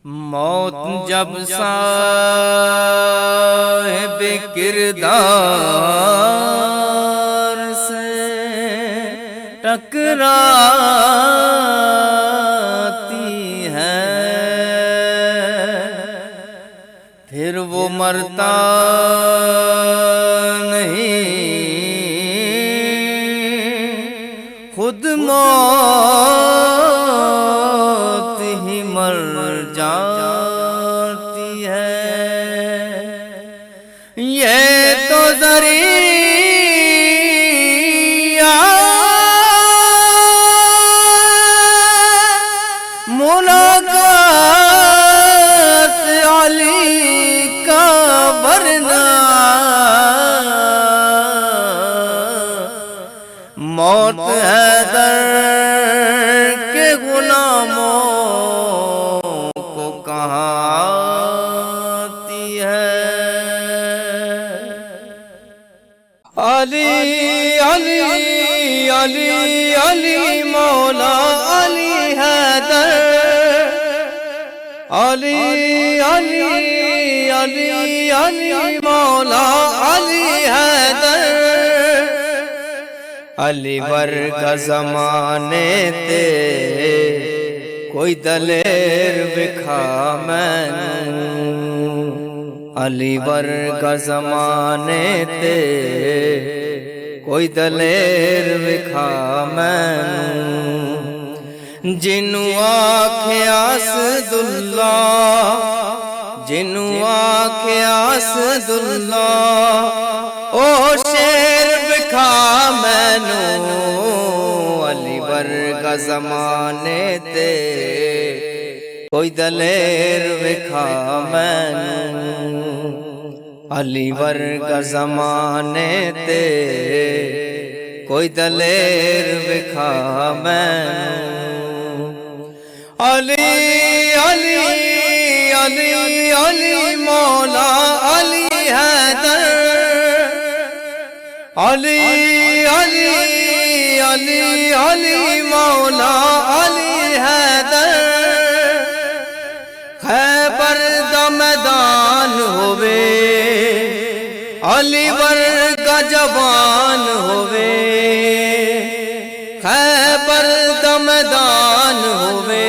موت جب صاحب کردار سے ٹکراتی ہے پھر وہ مرتا نہیں، خود موت ہی مر جاتی ہے۔ یہ تو ذریعہ ملاقات علی کا، ورنہ موت حیدر کے غلاموں کو کہاں آتی ہے۔ علی علی علی علی مولا علی حیدر، علی علی علی علی مولا علی حیدر، علی ورگا زمانے تے کوئی دلیر وکھا مینوں، علی ورگا زمانے تے کوئی دلیر وکھا مینوں، جنوں آکھیا اسداللہ، جنوں آکھیا اسداللہ، او شیر وکھا مینوں، علی ورگا زمانے تے کوئی دلیر وکھا مینوں، علی ورگا زمانے تے کوئی دلیر وکھا مینوں۔ علی علی علی علی مولا علی حیدر، علی علی علی علی مولا علی حیدر، خیبر دا میدان ہووے علی ورگا جوان ہووے، خیبر دا میدان ہووے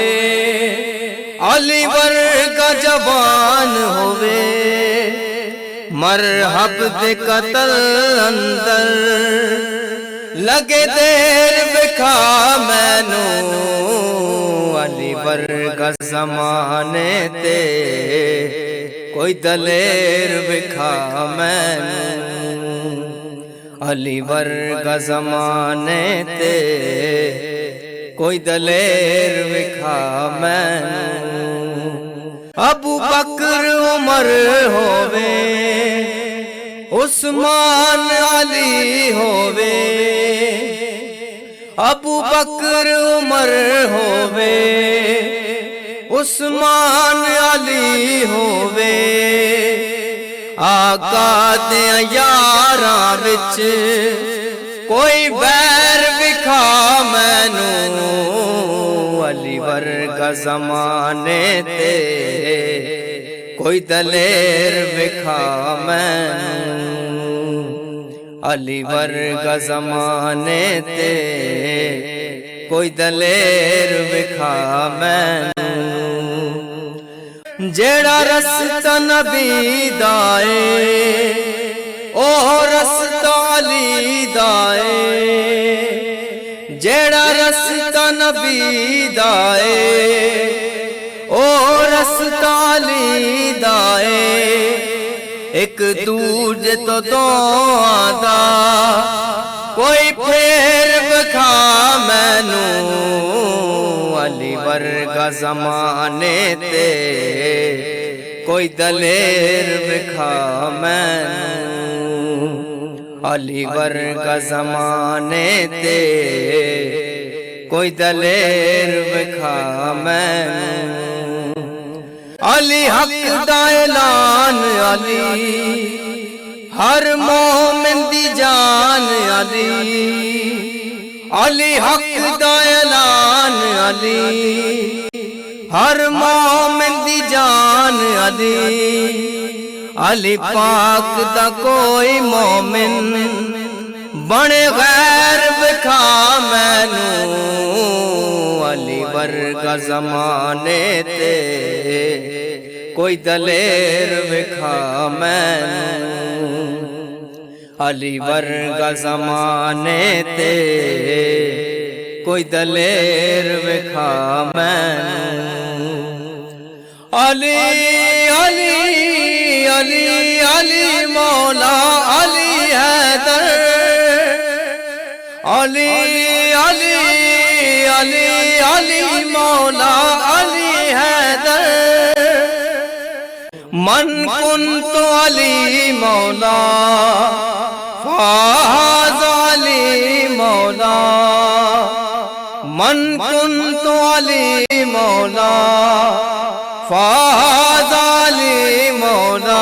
علی ورگا جوان ہووے، مرحب دے قتل اندر لگے دیر وکھا مینوں، علی ورگا زمانے تے کوئی دلیر وکھا مینوں، علی ورگا زمانے تے کوئی دلیر وکھا مینوں۔ ابو بکر عمر ہووے، عثمان علی ہووے، ابو بکر عمر ہووے، عثمان علی ہووے، آقا دیاں یاراں وچ کوئی بیر وکھا مینوں، علی ورگا زمانے تے کوئی دلیر وکھا مینوں، علی ورگا زمانے تے کوئی دلیر وکھا مینوں، جیڑا رستہ نبی دا اے او رستہ علی دا اے، جیڑا رستہ نبی دا اے او رستہ علی دا اے، ایک دوجے تو دعا دا کوئی پھیر وکھا مینوں، علی ورگا زمانے تے کوئی دلیر وکھا مینوں، علی ورگا زمانے تے کوئی دلیر وکھا مینوں، علی حق دا اعلان علی ہر مومن دی جان علی، علی حق دا اعلان علی ہر مومن دی جان علی علی پاک دا کوئی مومن بنے غیر بکھا مینوں علی ورگا زمانے تے کوئی دلیر بکھا مینوں علی ورگا زمانے تے کوئی دلیر بکھا مینوں علی علی علی علی مولا علی حیدر علی علی علی علی مولا علی حیدر من کنت علی مولا فاز علی مولا من کنت علی مولا فاز علی مولا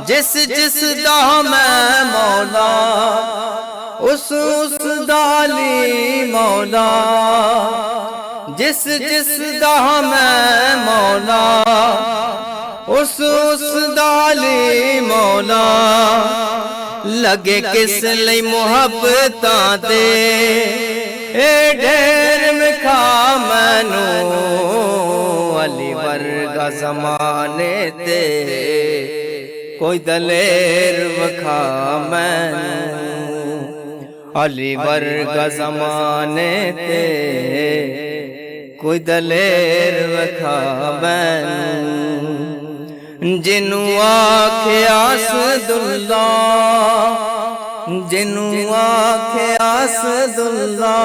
جس جس دا میں مولا اس دا علی مولا جس جس دا میں مولا اس دا علی مولا لگے کس لئی محبتاں دے اے ڈھیر مکھا مینوں علی ورگا زمانے تے کوئی دلیر وکھا مینوں علی ورگا زمانے تے کوئی دلیر وکھا مینوں جنوں آکھیا اسداللہ جنوں آکھیا اسداللہ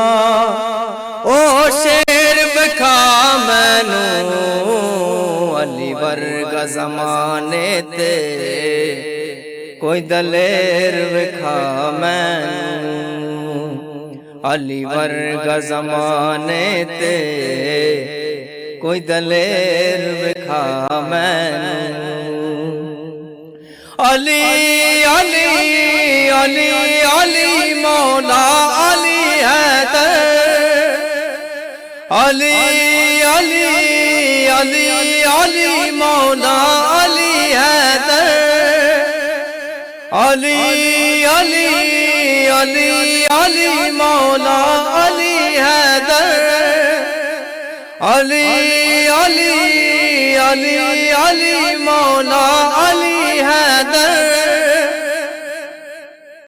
او شیر وکھا مینوں علی ورگا زمانے تے کوئی دلیر وکھا مینوں علی ورگا زمانے تے کوئی دلیر وکھا مینوں علی علی علی علی مولا علی حیدر علی علی علی علی مولا علی حیدر علی علی علی علی مولا علی حیدر علی علی علی علی مولا علی حیدر